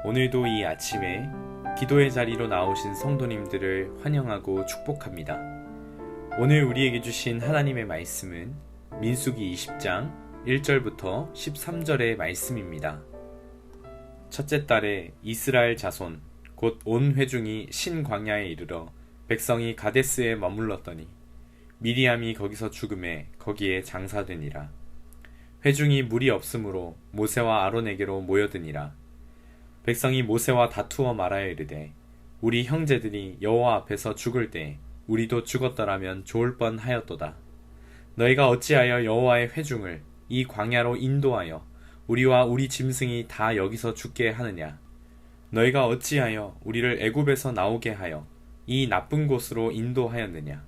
오늘도 이 아침에 기도의 자리로 나오신 성도님들을 환영하고 축복합니다. 오늘 우리에게 주신 하나님의 말씀은 민수기 20장 1절부터 13절의 말씀입니다. 첫째 달에 이스라엘 자손 곧 온 회중이 신광야에 이르러 백성이 가데스에 머물렀더니 미리암이 거기서 죽음에 거기에 장사되니라. 회중이 물이 없으므로 모세와 아론에게로 모여드니라. 백성이 모세와 다투어 말하여 이르되 우리 형제들이 여호와 앞에서 죽을 때 우리도 죽었더라면 좋을 뻔하였도다. 너희가 어찌하여 여호와의 회중을 이 광야로 인도하여 우리와 우리 짐승이 다 여기서 죽게 하느냐. 너희가 어찌하여 우리를 애굽에서 나오게 하여 이 나쁜 곳으로 인도하였느냐.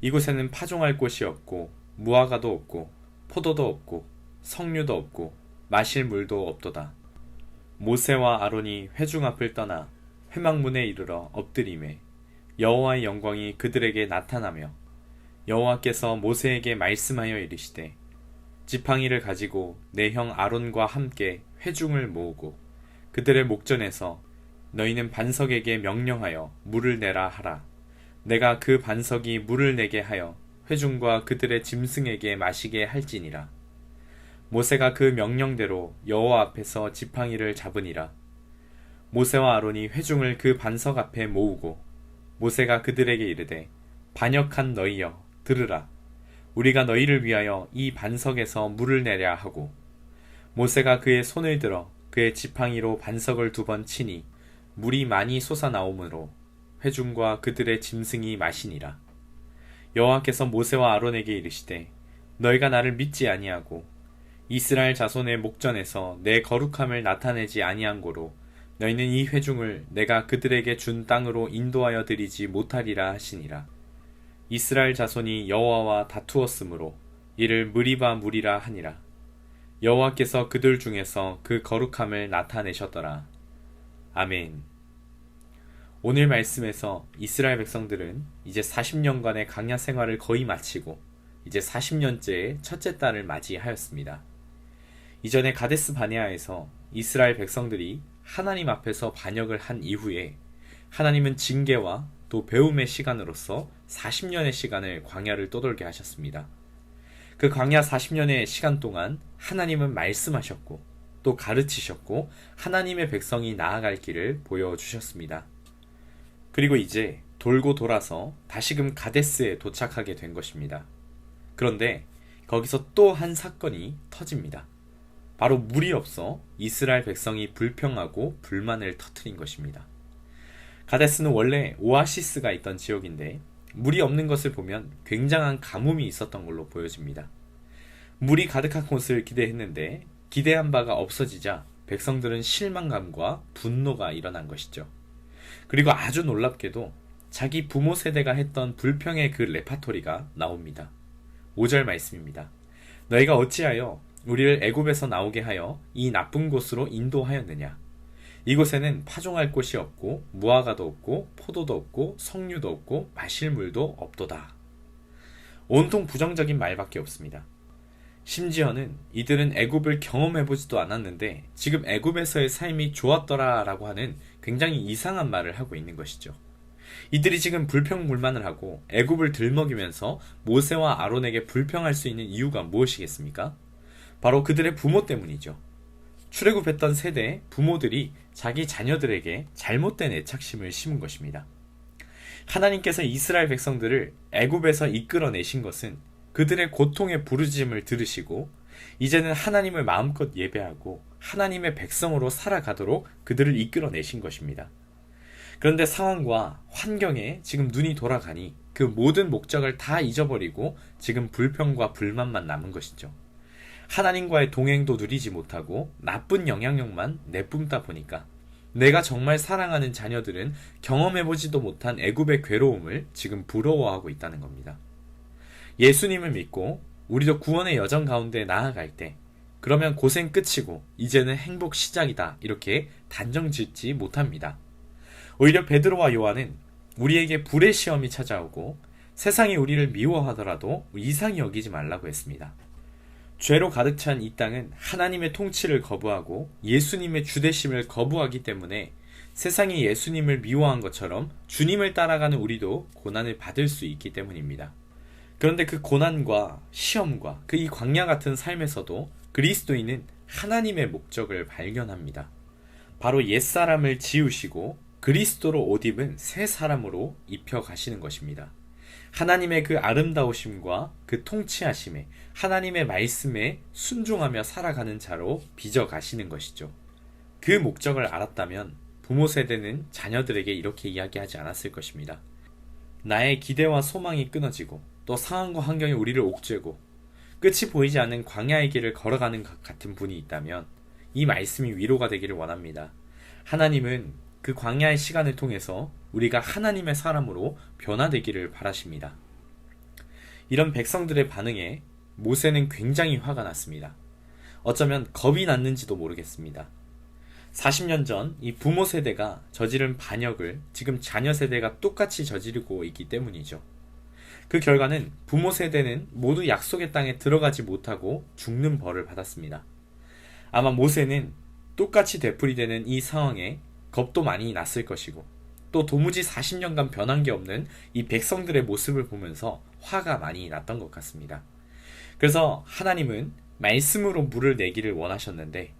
이곳에는 파종할 곳이 없고 무화과도 없고 포도도 없고 석류도 없고 마실 물도 없도다. 모세와 아론이 회중 앞을 떠나 회막문에 이르러 엎드리매 여호와의 영광이 그들에게 나타나며 여호와께서 모세에게 말씀하여 이르시되 지팡이를 가지고 내 형 아론과 함께 회중을 모으고 그들의 목전에서 너희는 반석에게 명령하여 물을 내라 하라. 내가 그 반석이 물을 내게 하여 회중과 그들의 짐승에게 마시게 할지니라. 모세가 그 명령대로 여호와 앞에서 지팡이를 잡으니라. 모세와 아론이 회중을 그 반석 앞에 모으고 모세가 그들에게 이르되 반역한 너희여 들으라. 우리가 너희를 위하여 이 반석에서 물을 내랴 하고 모세가 그의 손을 들어 그의 지팡이로 반석을 2번 치니 물이 많이 솟아나오므로 회중과 그들의 짐승이 마시니라. 여호와께서 모세와 아론에게 이르시되 너희가 나를 믿지 아니하고 이스라엘 자손의 목전에서 내 거룩함을 나타내지 아니한 고로 너희는 이 회중을 내가 그들에게 준 땅으로 인도하여 드리지 못하리라 하시니라. 이스라엘 자손이 여호와와 다투었으므로 이를 무리바 무리라 하니라. 여호와께서 그들 중에서 그 거룩함을 나타내셨더라. 아멘. 오늘 말씀에서 이스라엘 백성들은 이제 40년간의 광야 생활을 거의 마치고 이제 40년째의 첫째 달을 맞이하였습니다. 이전에 가데스 바네아에서 이스라엘 백성들이 하나님 앞에서 반역을 한 이후에 하나님은 징계와 또 배움의 시간으로서 40년의 시간을 광야를 떠돌게 하셨습니다. 그 광야 40년의 시간 동안 하나님은 말씀하셨고 또 가르치셨고 하나님의 백성이 나아갈 길을 보여주셨습니다. 그리고 이제 돌고 돌아서 다시금 가데스에 도착하게 된 것입니다. 그런데 거기서 또 한 사건이 터집니다. 바로 물이 없어 이스라엘 백성이 불평하고 불만을 터뜨린 것입니다. 가데스는 원래 오아시스가 있던 지역인데 물이 없는 것을 보면 굉장한 가뭄이 있었던 걸로 보여집니다. 물이 가득한 곳을 기대했는데 기대한 바가 없어지자 백성들은 실망감과 분노가 일어난 것이죠. 그리고 아주 놀랍게도 자기 부모 세대가 했던 불평의 그 레파토리가 나옵니다. 5절 말씀입니다. 너희가 어찌하여 우리를 애굽에서 나오게 하여 이 나쁜 곳으로 인도하였느냐. 이곳에는 파종할 곳이 없고 무화과도 없고 포도도 없고 석류도 없고 마실 물도 없도다. 온통 부정적인 말밖에 없습니다. 심지어는 이들은 애굽을 경험해보지도 않았는데 지금 애굽에서의 삶이 좋았더라 라고 하는 굉장히 이상한 말을 하고 있는 것이죠. 이들이 지금 불평불만을 하고 애굽을 들먹이면서 모세와 아론에게 불평할 수 있는 이유가 무엇이겠습니까? 바로 그들의 부모 때문이죠. 출애굽했던 세대 부모들이 자기 자녀들에게 잘못된 애착심을 심은 것입니다. 하나님께서 이스라엘 백성들을 애굽에서 이끌어내신 것은 그들의 고통의 부르짖음을 들으시고 이제는 하나님을 마음껏 예배하고 하나님의 백성으로 살아가도록 그들을 이끌어내신 것입니다. 그런데 상황과 환경에 지금 눈이 돌아가니 그 모든 목적을 다 잊어버리고 지금 불평과 불만만 남은 것이죠. 하나님과의 동행도 누리지 못하고 나쁜 영향력만 내뿜다 보니까 내가 정말 사랑하는 자녀들은 경험해보지도 못한 애굽의 괴로움을 지금 부러워하고 있다는 겁니다. 예수님을 믿고 우리도 구원의 여정 가운데 나아갈 때 그러면 고생 끝이고 이제는 행복 시작이다 이렇게 단정 짓지 못합니다. 오히려 베드로와 요한은 우리에게 불의 시험이 찾아오고 세상이 우리를 미워하더라도 이상히 여기지 말라고 했습니다. 죄로 가득 찬 이 땅은 하나님의 통치를 거부하고 예수님의 주되심을 거부하기 때문에 세상이 예수님을 미워한 것처럼 주님을 따라가는 우리도 고난을 받을 수 있기 때문입니다. 그런데 그 고난과 시험과 그 이 광야 같은 삶에서도 그리스도인은 하나님의 목적을 발견합니다. 바로 옛사람을 지우시고 그리스도로 옷 입은 새 사람으로 입혀 가시는 것입니다. 하나님의 그 아름다우심과 그 통치하심에 하나님의 말씀에 순종하며 살아가는 자로 빚어 가시는 것이죠. 그 목적을 알았다면 부모 세대는 자녀들에게 이렇게 이야기하지 않았을 것입니다. 나의 기대와 소망이 끊어지고 또 상황과 환경이 우리를 옥죄고 끝이 보이지 않는 광야의 길을 걸어가는 것 같은 분이 있다면 이 말씀이 위로가 되기를 원합니다. 하나님은 그 광야의 시간을 통해서 우리가 하나님의 사람으로 변화되기를 바라십니다. 이런 백성들의 반응에 모세는 굉장히 화가 났습니다. 어쩌면 겁이 났는지도 모르겠습니다. 40년 전 이 부모 세대가 저지른 반역을 지금 자녀 세대가 똑같이 저지르고 있기 때문이죠. 그 결과는 부모 세대는 모두 약속의 땅에 들어가지 못하고 죽는 벌을 받았습니다. 아마 모세는 똑같이 되풀이되는 이 상황에 겁도 많이 났을 것이고 또 도무지 40년간 변한 게 없는 이 백성들의 모습을 보면서 화가 많이 났던 것 같습니다. 그래서 하나님은 말씀으로 물을 내기를 원하셨는데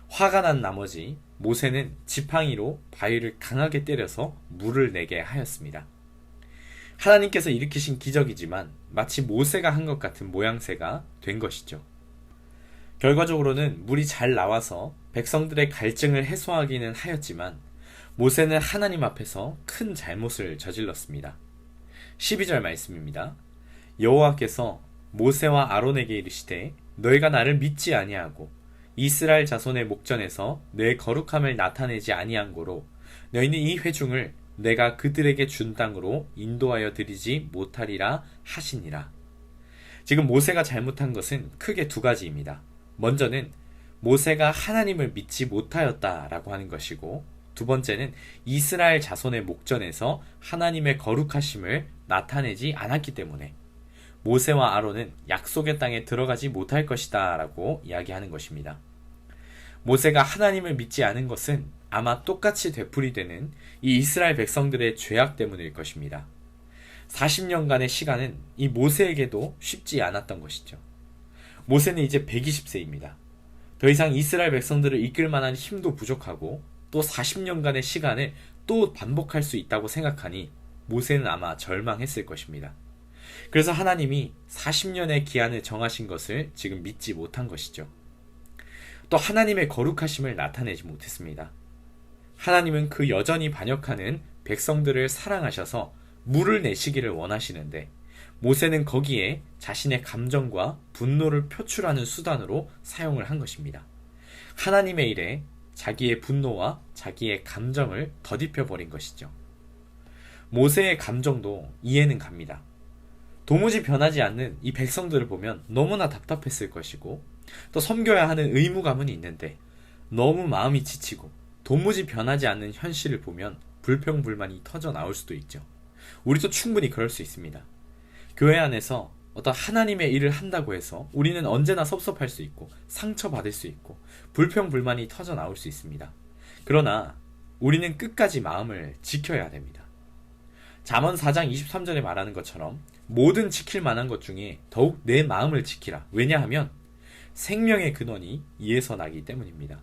화가 난 나머지 모세는 지팡이로 바위를 강하게 때려서 물을 내게 하였습니다. 하나님께서 일으키신 기적이지만 마치 모세가 한 것 같은 모양새가 된 것이죠. 결과적으로는 물이 잘 나와서 백성들의 갈증을 해소하기는 하였지만 모세는 하나님 앞에서 큰 잘못을 저질렀습니다. 12절 말씀입니다. 여호와께서 모세와 아론에게 이르시되 너희가 나를 믿지 아니하고 이스라엘 자손의 목전에서 내 거룩함을 나타내지 아니한 고로 너희는 이 회중을 내가 그들에게 준 땅으로 인도하여 드리지 못하리라 하시니라. 지금 모세가 잘못한 것은 크게 두 가지입니다. 먼저는 모세가 하나님을 믿지 못하였다라고 하는 것이고 두 번째는 이스라엘 자손의 목전에서 하나님의 거룩하심을 나타내지 않았기 때문에 모세와 아론은 약속의 땅에 들어가지 못할 것이다 라고 이야기하는 것입니다. 모세가 하나님을 믿지 않은 것은 아마 똑같이 되풀이되는 이 이스라엘 백성들의 죄악 때문일 것입니다. 40년간의 시간은 이 모세에게도 쉽지 않았던 것이죠. 모세는 이제 120세입니다. 더 이상 이스라엘 백성들을 이끌 만한 힘도 부족하고 또 40년간의 시간을 또 반복할 수 있다고 생각하니 모세는 아마 절망했을 것입니다. 그래서 하나님이 40년의 기한을 정하신 것을 지금 믿지 못한 것이죠. 또 하나님의 거룩하심을 나타내지 못했습니다. 하나님은 그 여전히 반역하는 백성들을 사랑하셔서 물을 내시기를 원하시는데 모세는 거기에 자신의 감정과 분노를 표출하는 수단으로 사용을 한 것입니다. 하나님의 일에 자기의 분노와 자기의 감정을 덧입혀버린 것이죠. 모세의 감정도 이해는 갑니다. 도무지 변하지 않는 이 백성들을 보면 너무나 답답했을 것이고 또 섬겨야 하는 의무감은 있는데 너무 마음이 지치고 도무지 변하지 않는 현실을 보면 불평불만이 터져 나올 수도 있죠. 우리도 충분히 그럴 수 있습니다. 교회 안에서 어떤 하나님의 일을 한다고 해서 우리는 언제나 섭섭할 수 있고 상처받을 수 있고 불평불만이 터져 나올 수 있습니다. 그러나 우리는 끝까지 마음을 지켜야 됩니다. 잠언 4장 23절에 말하는 것처럼 모든 지킬 만한 것 중에 더욱 내 마음을 지키라. 왜냐하면 생명의 근원이 이에서 나기 때문입니다.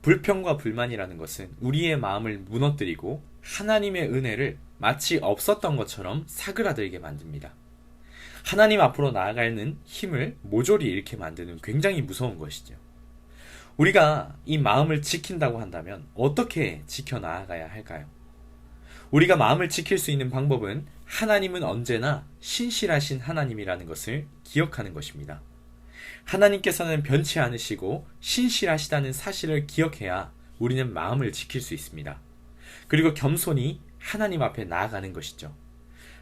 불평과 불만이라는 것은 우리의 마음을 무너뜨리고 하나님의 은혜를 마치 없었던 것처럼 사그라들게 만듭니다. 하나님 앞으로 나아가는 힘을 모조리 잃게 만드는 굉장히 무서운 것이죠. 우리가 이 마음을 지킨다고 한다면 어떻게 지켜나가야 할까요? 우리가 마음을 지킬 수 있는 방법은 하나님은 언제나 신실하신 하나님이라는 것을 기억하는 것입니다. 하나님께서는 변치 않으시고 신실하시다는 사실을 기억해야 우리는 마음을 지킬 수 있습니다. 그리고 겸손히 하나님 앞에 나아가는 것이죠.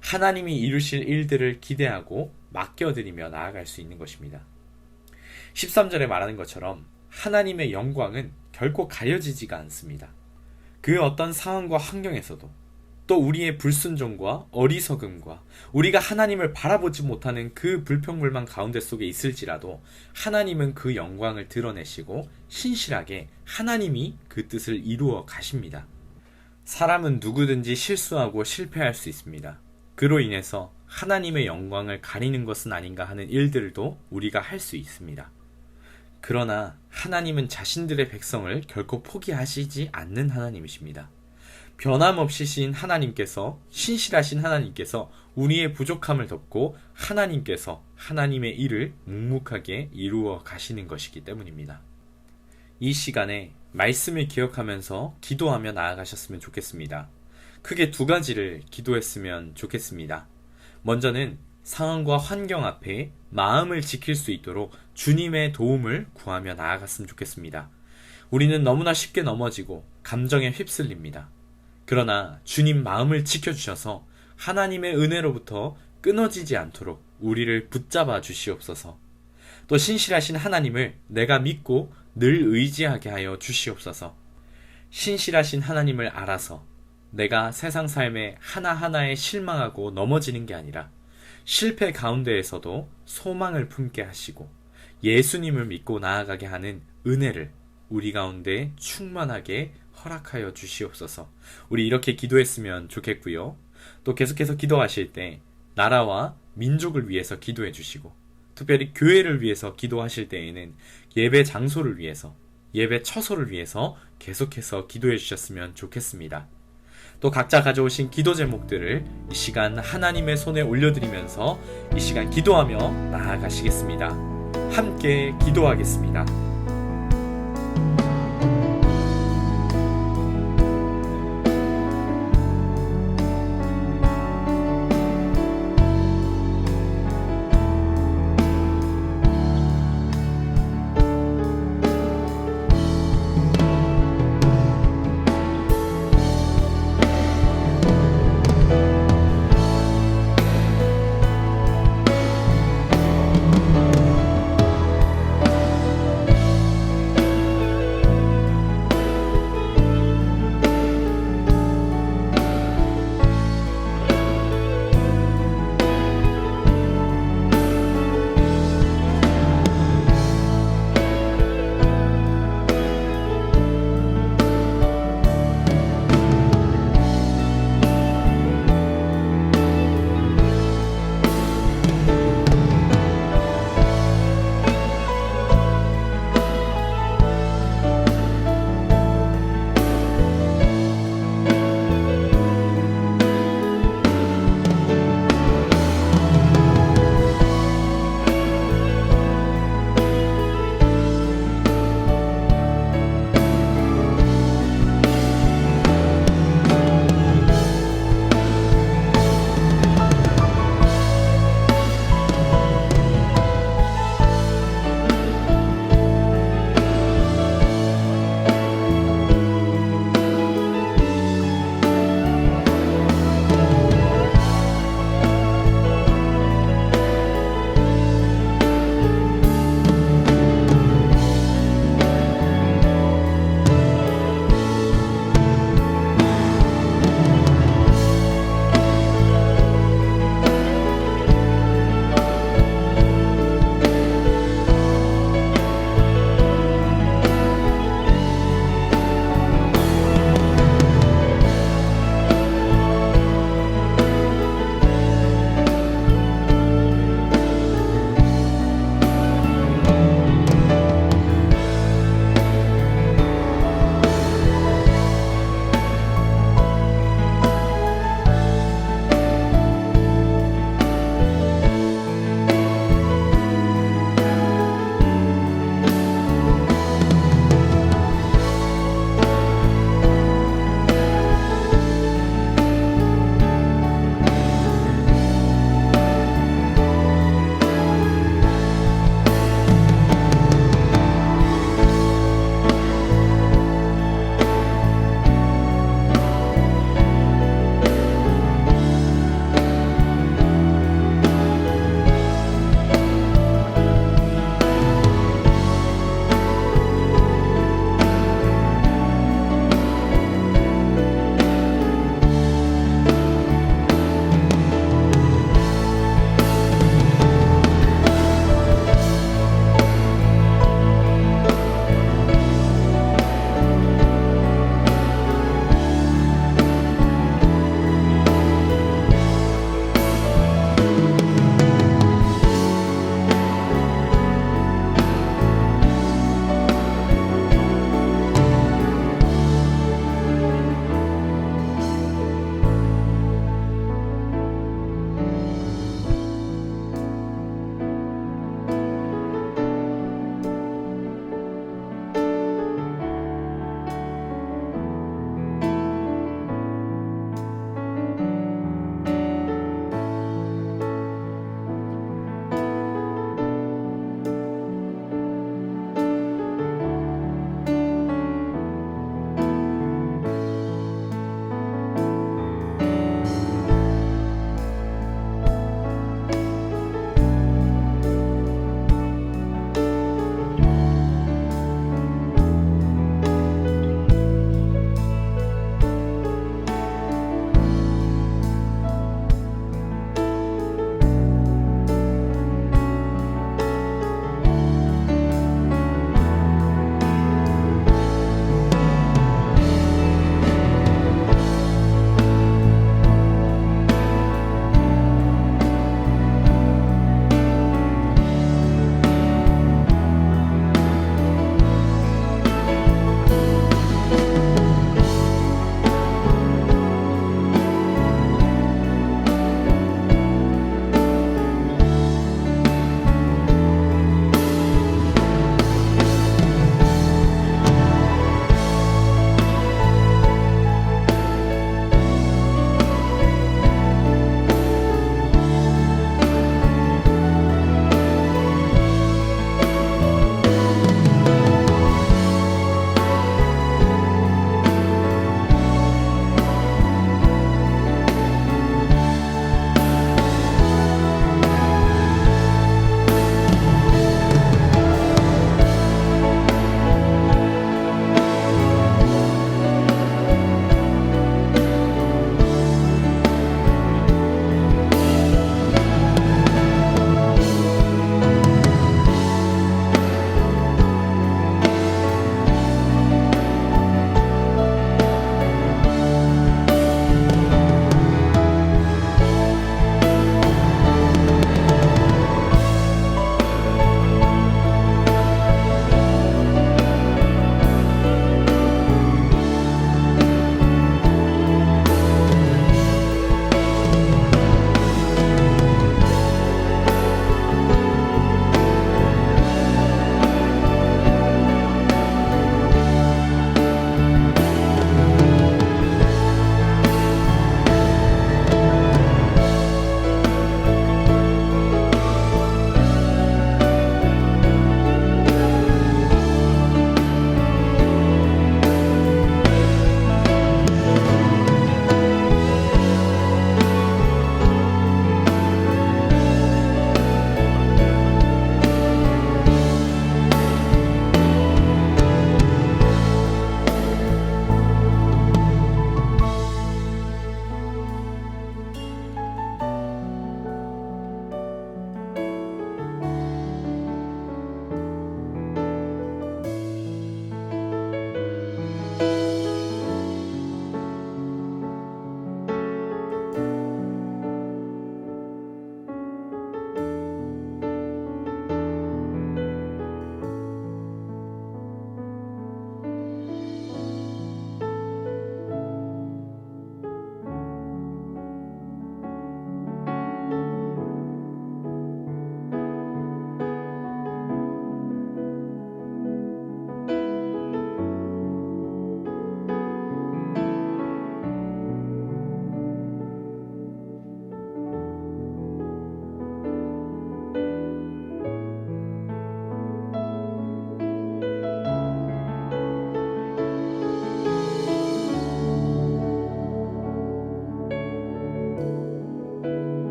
하나님이 이루실 일들을 기대하고 맡겨드리며 나아갈 수 있는 것입니다. 13절에 말하는 것처럼 하나님의 영광은 결코 가려지지가 않습니다. 그 어떤 상황과 환경에서도 또 우리의 불순종과 어리석음과 우리가 하나님을 바라보지 못하는 그 불평불만 가운데 속에 있을지라도 하나님은 그 영광을 드러내시고 신실하게 하나님이 그 뜻을 이루어 가십니다. 사람은 누구든지 실수하고 실패할 수 있습니다. 그로 인해서 하나님의 영광을 가리는 것은 아닌가 하는 일들도 우리가 할 수 있습니다. 그러나 하나님은 자신들의 백성을 결코 포기하시지 않는 하나님이십니다. 변함없이신 하나님께서, 신실하신 하나님께서 우리의 부족함을 덮고 하나님께서 하나님의 일을 묵묵하게 이루어 가시는 것이기 때문입니다. 이 시간에 말씀을 기억하면서 기도하며 나아가셨으면 좋겠습니다. 크게 두 가지를 기도했으면 좋겠습니다. 먼저는 상황과 환경 앞에 마음을 지킬 수 있도록 주님의 도움을 구하며 나아갔으면 좋겠습니다. 우리는 너무나 쉽게 넘어지고 감정에 휩쓸립니다. 그러나 주님 마음을 지켜주셔서 하나님의 은혜로부터 끊어지지 않도록 우리를 붙잡아 주시옵소서. 또 신실하신 하나님을 내가 믿고 늘 의지하게 하여 주시옵소서. 신실하신 하나님을 알아서 내가 세상 삶에 하나하나에 실망하고 넘어지는 게 아니라 실패 가운데에서도 소망을 품게 하시고 예수님을 믿고 나아가게 하는 은혜를 우리 가운데 충만하게 허락하여 주시옵소서. 우리 이렇게 기도했으면 좋겠고요. 또 계속해서 기도하실 때 나라와 민족을 위해서 기도해 주시고 특별히 교회를 위해서 기도하실 때에는 예배 장소를 위해서, 예배 처소를 위해서 계속해서 기도해 주셨으면 좋겠습니다. 또 각자 가져오신 기도 제목들을 이 시간 하나님의 손에 올려드리면서 이 시간 기도하며 나아가시겠습니다. 함께 기도하겠습니다.